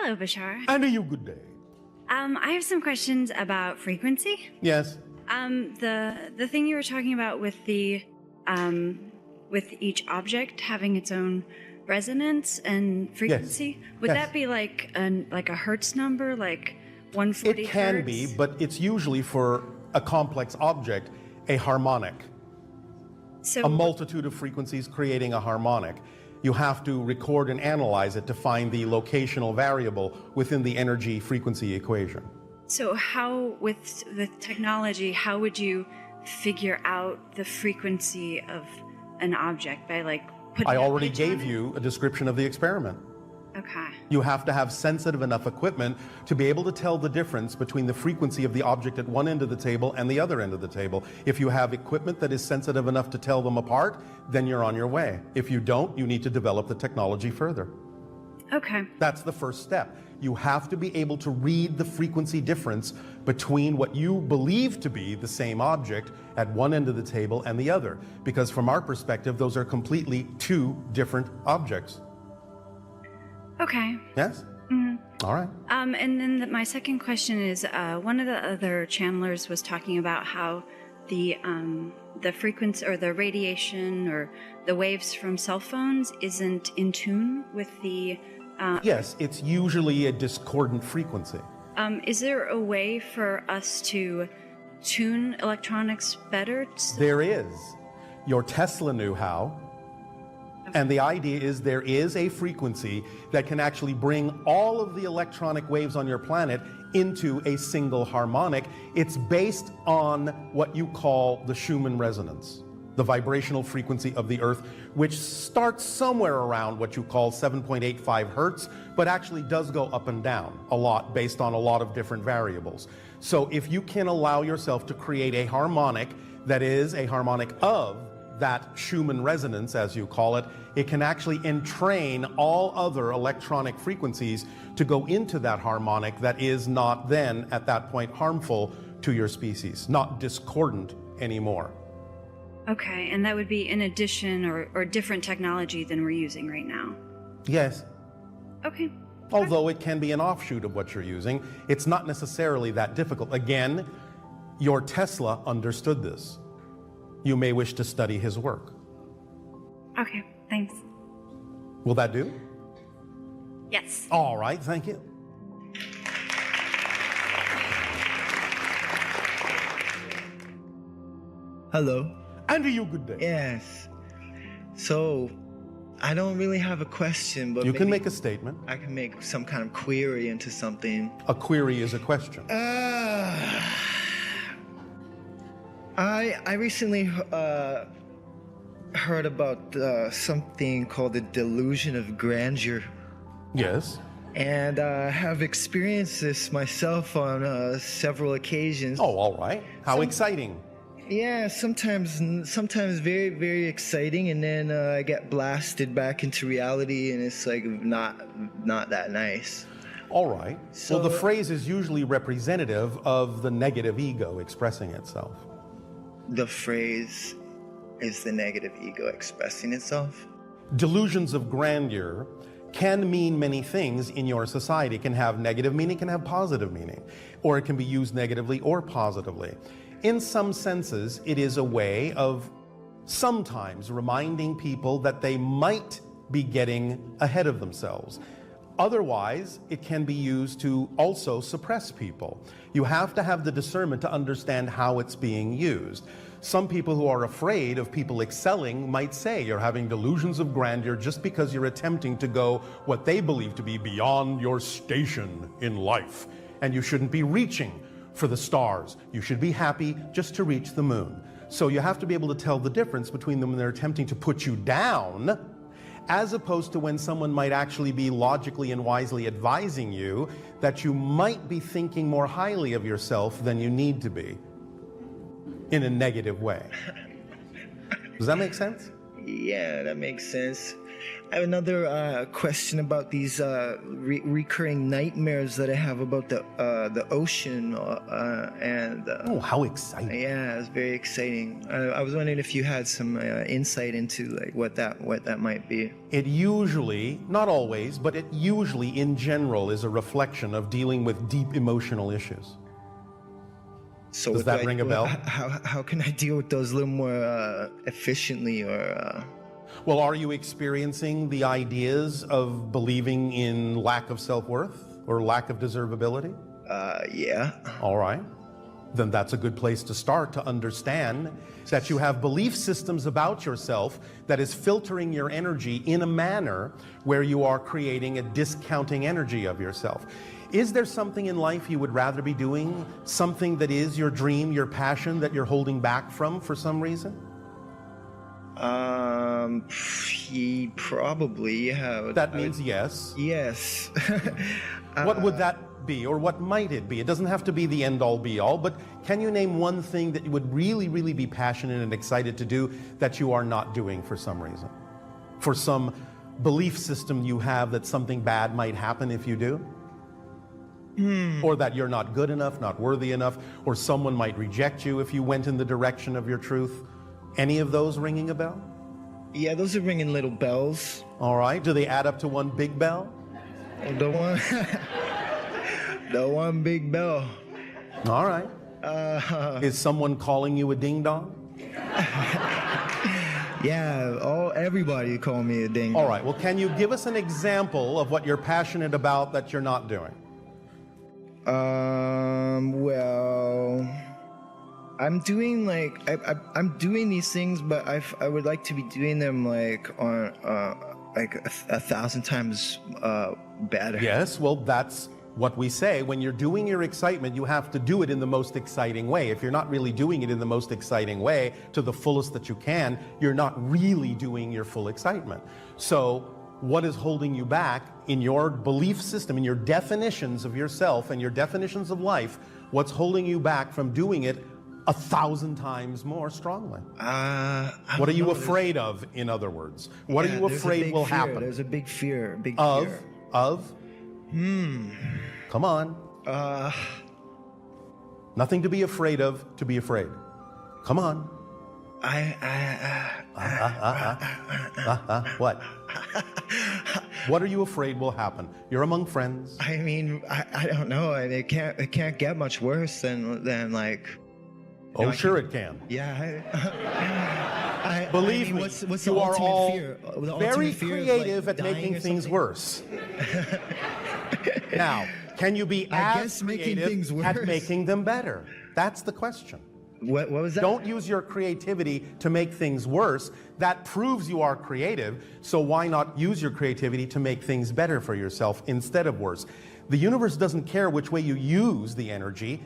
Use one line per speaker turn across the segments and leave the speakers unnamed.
Hello, Bashar.
And a you good day.
I have some questions about frequency.
Yes.
The thing you were talking about with the with each object having its own resonance and frequency. Would that be like a hertz number, like 140
It can
hertz?
be, but it's usually for a complex object, a harmonic.
So
A multitude of frequencies creating a harmonic. You have to record and analyze it to find the locational variable within the energy frequency equation.
So how, with the technology, how would you figure out the frequency of an object by like putting?
I already
pitch on
gave
it?
you a description of the experiment.
Okay.
You have to have sensitive enough equipment to be able to tell the difference between the frequency of the object at one end of the table and the other end of the table. If you have equipment that is sensitive enough to tell them apart, then you're on your way. If you don't, you need to develop the technology further.
Okay.
That's the first step. You have to be able to read the frequency difference between what you believe to be the same object at one end of the table and the other. Because from our perspective, those are completely two different objects.
Okay.
Yes? All right.
And then my second question is, one of the other channelers was talking about how the frequency or the radiation or the waves from cell phones isn't in tune with the.
Yes, it's usually a discordant frequency.
Is there a way for us to tune electronics better?
There is. Your Tesla knew how. And the idea is there is a frequency that can actually bring all of the electronic waves on your planet into a single harmonic. It's based on what you call the Schumann resonance, the vibrational frequency of the Earth, which starts somewhere around what you call 7.85 hertz, but actually does go up and down a lot based on a lot of different variables. So if you can allow yourself to create a harmonic that is a harmonic of that Schumann resonance, as you call it, it can actually entrain all other electronic frequencies to go into that harmonic that is not then, at that point, harmful to your species, not discordant anymore.
Okay, and that would be in addition or different technology than we're using right now.
Yes.
Okay.
Although it can be an offshoot of what you're using, it's not necessarily that difficult. Again, your Tesla understood this. You may wish to study his work.
Okay, thanks.
Will that do?
Yes.
All right, thank you.
Hello.
And a you good day.
Yes. So, I don't really have a question, but
You can
maybe
make a statement.
I can make some kind of query into something.
A query is a question.
I recently heard about something called the delusion of grandeur,
Yes.
and I have experienced this myself on several occasions.
Oh, all right. How exciting.
Yeah, sometimes very, very exciting, and then I get blasted back into reality, and it's like not that nice.
All right.
So-
Well, the phrase is usually representative of the negative ego expressing itself.
The phrase is the negative ego expressing itself.
Delusions of grandeur can mean many things in your society. It can have negative meaning, it can have positive meaning, or it can be used negatively or positively. In some senses, it is a way of sometimes reminding people that they might be getting ahead of themselves. Otherwise, it can be used to also suppress people. You have to have the discernment to understand how it's being used. Some people who are afraid of people excelling might say you're having delusions of grandeur just because you're attempting to go what they believe to be beyond your station in life. And you shouldn't be reaching for the stars. You should be happy just to reach the moon. So you have to be able to tell the difference between them when they're attempting to put you down, as opposed to when someone might actually be logically and wisely advising you that you might be thinking more highly of yourself than you need to be in a negative way. Does that make sense?
Yeah, that makes sense. I have another question about these recurring nightmares that I have about the ocean and.
Oh, how exciting!
Yeah, it's very exciting. I was wondering if you had some insight into like what that might be.
It usually, not always, but it usually, in general, is a reflection of dealing with deep emotional issues.
So
does that ring a bell?
How can I deal with those a little more efficiently or?
Well, are you experiencing the ideas of believing in lack of self-worth or lack of deservability?
Yeah.
All right. Then that's a good place to start to understand that you have belief systems about yourself that is filtering your energy in a manner where you are creating a discounting energy of yourself. Is there something in life you would rather be doing? Something that is your dream, your passion that you're holding back from for some reason?
Probably, yeah.
That means yes.
Yes.
What would that be, or what might it be? It doesn't have to be the end-all be-all, but can you name one thing that you would really, really be passionate and excited to do that you are not doing for some reason? For some belief system you have that something bad might happen if you do? Or that you're not good enough, not worthy enough, or someone might reject you if you went in the direction of your truth? Any of those ringing a bell?
Yeah, those are ringing little bells.
All right. Do they add up to one big bell?
The one, the one big bell.
All right. Is someone calling you a ding dong?
Yeah, everybody call me a ding dong.
All right. Well, can you give us an example of what you're passionate about that you're not doing?
Well, I'm doing like I'm doing these things, but I would like to be doing them like on like 1,000 times better.
Yes. Well, that's what we say. When you're doing your excitement, you have to do it in the most exciting way. If you're not really doing it in the most exciting way to the fullest that you can, you're not really doing your full excitement. So what is holding you back in your belief system, in your definitions of yourself and your definitions of life? What's holding you back from doing it 1,000 times more strongly? What are you afraid of, in other words? What are you afraid will happen?
There's a big fear, fear.
Of? Come on. Nothing to be afraid of, to be afraid. Come on. What? What are you afraid will happen? You're among friends.
I mean, I don't know. It can't get much worse than like.
Oh, sure it can.
Yeah.
Believe me,
what's
you are all
fear?
very
fear
creative
like
at making things worse. Now, can you be as creative at making them better? That's the question.
What was that?
Don't use your creativity to make things worse. That proves you are creative, so why not use your creativity to make things better for yourself instead of worse? The universe doesn't care which way you use the energy.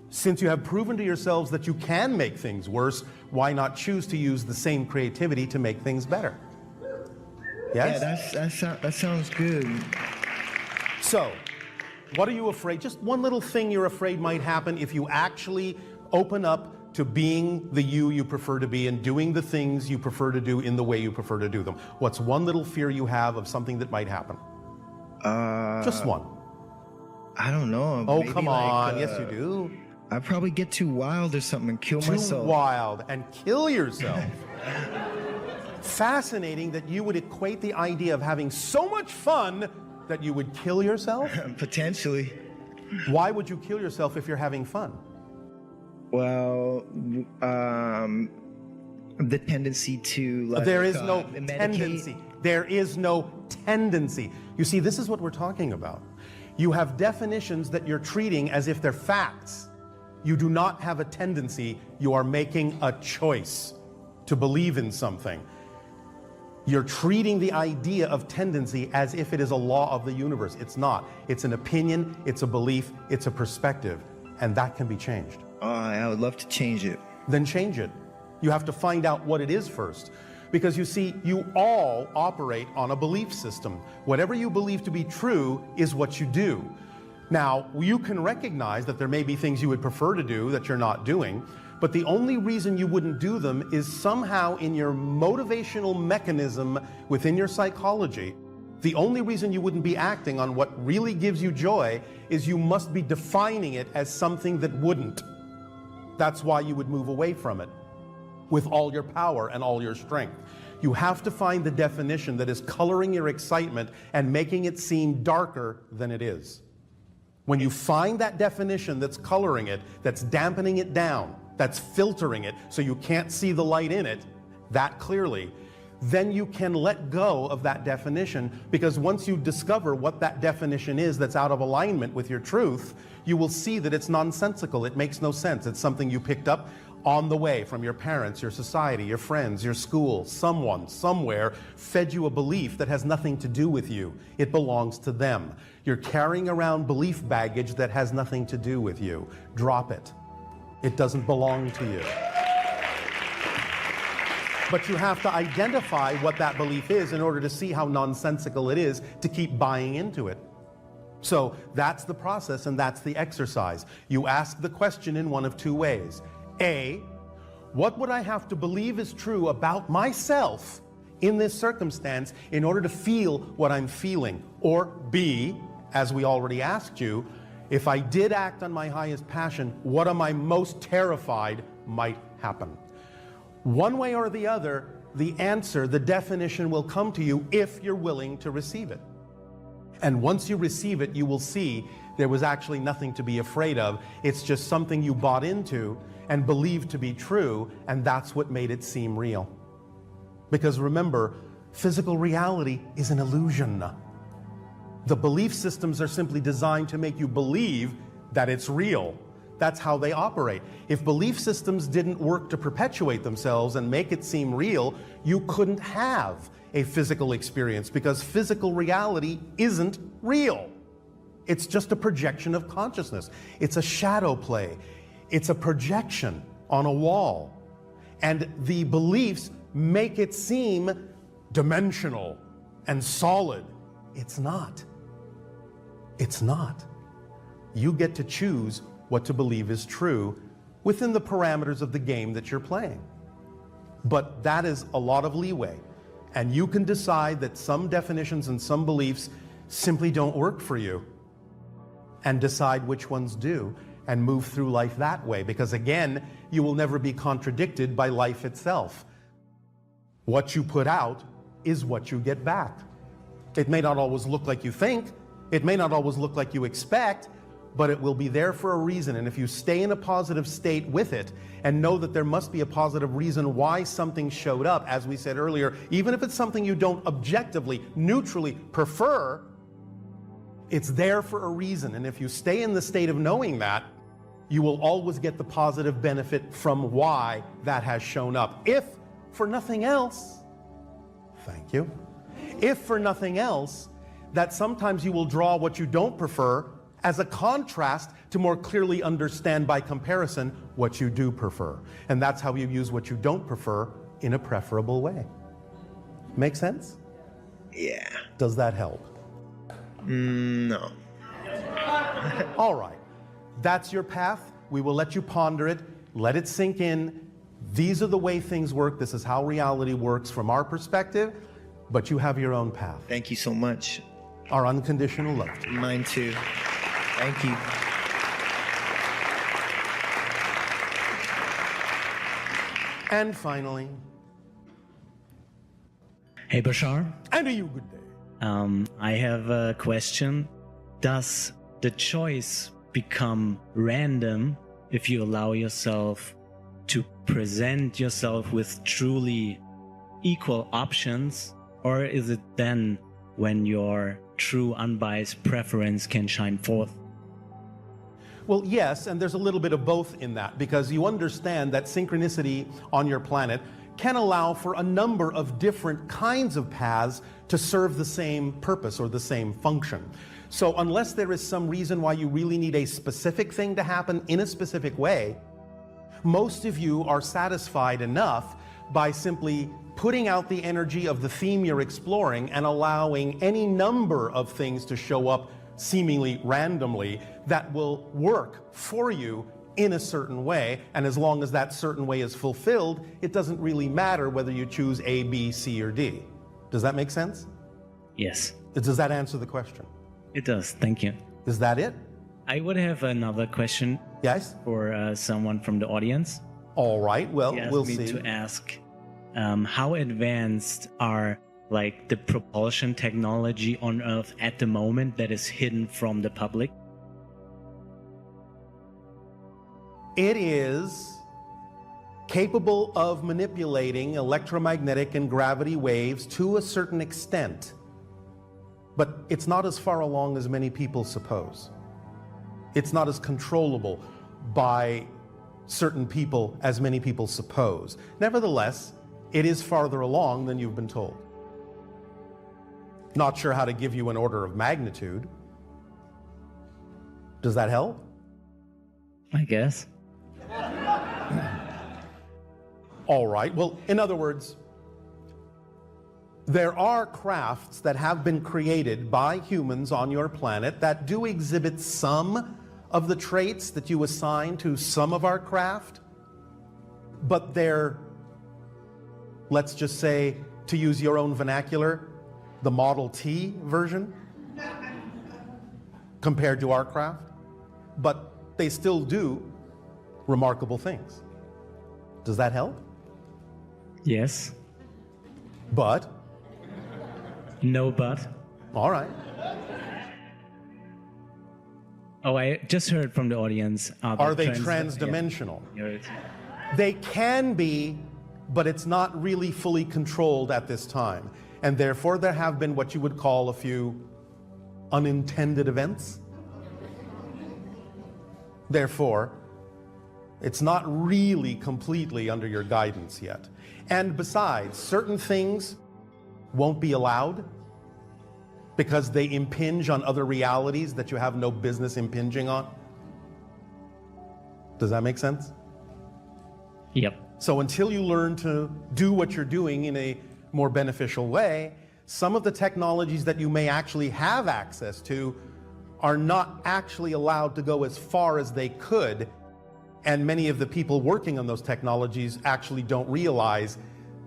Since you have proven to yourselves that you can make things worse, why not choose to use the same creativity to make things better? Yes?
Yeah, that sounds good.
So, what are you afraid? Just one little thing you're afraid might happen if you actually open up to being the you prefer to be and doing the things you prefer to do in the way you prefer to do them. What's one little fear you have of something that might happen? Just one.
I don't know.
Oh, come on. Yes, you do.
I'd probably get too wild or something and kill myself.
Too wild and kill yourself. Fascinating that you would equate the idea of having so much fun that you would kill yourself?
Potentially.
Why would you kill yourself if you're having fun?
Well, the tendency to like,
there is no
medicate.
tendency. There is no tendency. You see, this is what we're talking about. You have definitions that you're treating as if they're facts. You do not have a tendency. You are making a choice to believe in something. You're treating the idea of tendency as if it is a law of the universe. It's not. It's an opinion, it's a belief, it's a perspective, and that can be changed.
I would love to change it.
Then change it. You have to find out what it is first. Because you see, you all operate on a belief system. Whatever you believe to be true is what you do. Now, you can recognize that there may be things you would prefer to do that you're not doing, But the only reason you wouldn't do them is somehow in your motivational mechanism within your psychology. The only reason you wouldn't be acting on what really gives you joy is you must be defining it as something that wouldn't. That's why you would move away from it with all your power and all your strength. You have to find the definition that is coloring your excitement and making it seem darker than it is. When you find that definition that's coloring it, that's dampening it down, that's filtering it so you can't see the light in it that clearly, then you can let go of that definition, because once you discover what that definition is that's out of alignment with your truth, you will see that it's nonsensical. It makes no sense. It's something you picked up on the way from your parents, your society, your friends, your school. Someone, somewhere, fed you a belief that has nothing to do with you. It belongs to them. You're carrying around belief baggage that has nothing to do with you. Drop it. It doesn't belong to you. But you have to identify what that belief is in order to see how nonsensical it is to keep buying into it. So that's the process and that's the exercise. You ask the question in one of two ways. A, what would I have to believe is true about myself in this circumstance in order to feel what I'm feeling? Or B, as we already asked you, if I did act on my highest passion, what am I most terrified might happen? One way or the other, the answer, the definition will come to you if you're willing to receive it. And once you receive it, you will see there was actually nothing to be afraid of. It's just something you bought into and believed to be true, and that's what made it seem real. Because remember, physical reality is an illusion. The belief systems are simply designed to make you believe that it's real. That's how they operate. If belief systems didn't work to perpetuate themselves and make it seem real, you couldn't have a physical experience, because physical reality isn't real. It's just a projection of consciousness. It's a shadow play. It's a projection on a wall. And the beliefs make it seem dimensional and solid. It's not. It's not. You get to choose what to believe is true within the parameters of the game that you're playing. But that is a lot of leeway. And you can decide that some definitions and some beliefs simply don't work for you, and decide which ones do, and move through life that way. Because again, you will never be contradicted by life itself. What you put out is what you get back. It may not always look like you think, it may not always look like you expect, but it will be there for a reason. And if you stay in a positive state with it and know that there must be a positive reason why something showed up, as we said earlier, even if it's something you don't objectively, neutrally prefer, it's there for a reason. And if you stay in the state of knowing that, you will always get the positive benefit from why that has shown up. If for nothing else, thank you, if for nothing else, that sometimes you will draw what you don't prefer as a contrast to more clearly understand by comparison what you do prefer. And that's how you use what you don't prefer in a preferable way. Make sense?
Yeah.
Does that help?
No.
All right. That's your path. We will let you ponder it. Let it sink in. These are the way things work. This is how reality works from our perspective, but you have your own path.
Thank you so much.
Our unconditional love to you.
Mine too. Thank you.
And finally,
Hey Bashar,
and to you, good day.
I have a question. Does the choice become random if you allow yourself to present yourself with truly equal options, or is it then when your true unbiased preference can shine forth?
Well, yes, and there's a little bit of both in that, because you understand that synchronicity on your planet can allow for a number of different kinds of paths to serve the same purpose or the same function. So unless there is some reason why you really need a specific thing to happen in a specific way, most of you are satisfied enough by simply putting out the energy of the theme you're exploring and allowing any number of things to show up seemingly randomly that will work for you in a certain way, and as long as that certain way is fulfilled, it doesn't really matter whether you choose A, B, C, or D. Does that make sense?
Yes,
Does that answer the question?
it does. Thank you.
Is that it?
I would have another question
Yes?
for someone from the audience.
All right, well,
He asked
we'll
me
see.
to ask how advanced are like the propulsion technology on Earth at the moment that is hidden from the public?
It is capable of manipulating electromagnetic and gravity waves to a certain extent, but it's not as far along as many people suppose. It's not as controllable by certain people as many people suppose. Nevertheless, it is farther along than you've been told. Not sure how to give you an order of magnitude. Does that help?
I guess.
All right. Well, in other words, there are crafts that have been created by humans on your planet that do exhibit some of the traits that you assign to some of our craft, but they're, let's just say, to use your own vernacular, the Model T version compared to our craft, but they still do remarkable things. Does that help?
Yes.
But?
No, but.
All right.
Oh, I just heard from the audience.
Are they transdimensional?
Yeah.
They can be, but it's not really fully controlled at this time. And therefore, there have been what you would call a few unintended events. Therefore, it's not really completely under your guidance yet. And besides, certain things won't be allowed because they impinge on other realities that you have no business impinging on. Does that make sense?
Yep.
So until you learn to do what you're doing in a more beneficial way, some of the technologies that you may actually have access to are not actually allowed to go as far as they could. And many of the people working on those technologies actually don't realize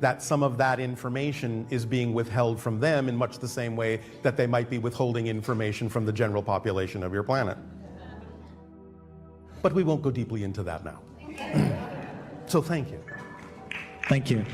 that some of that information is being withheld from them in much the same way that they might be withholding information from the general population of your planet. But we won't go deeply into that now. So thank you.
Thank you.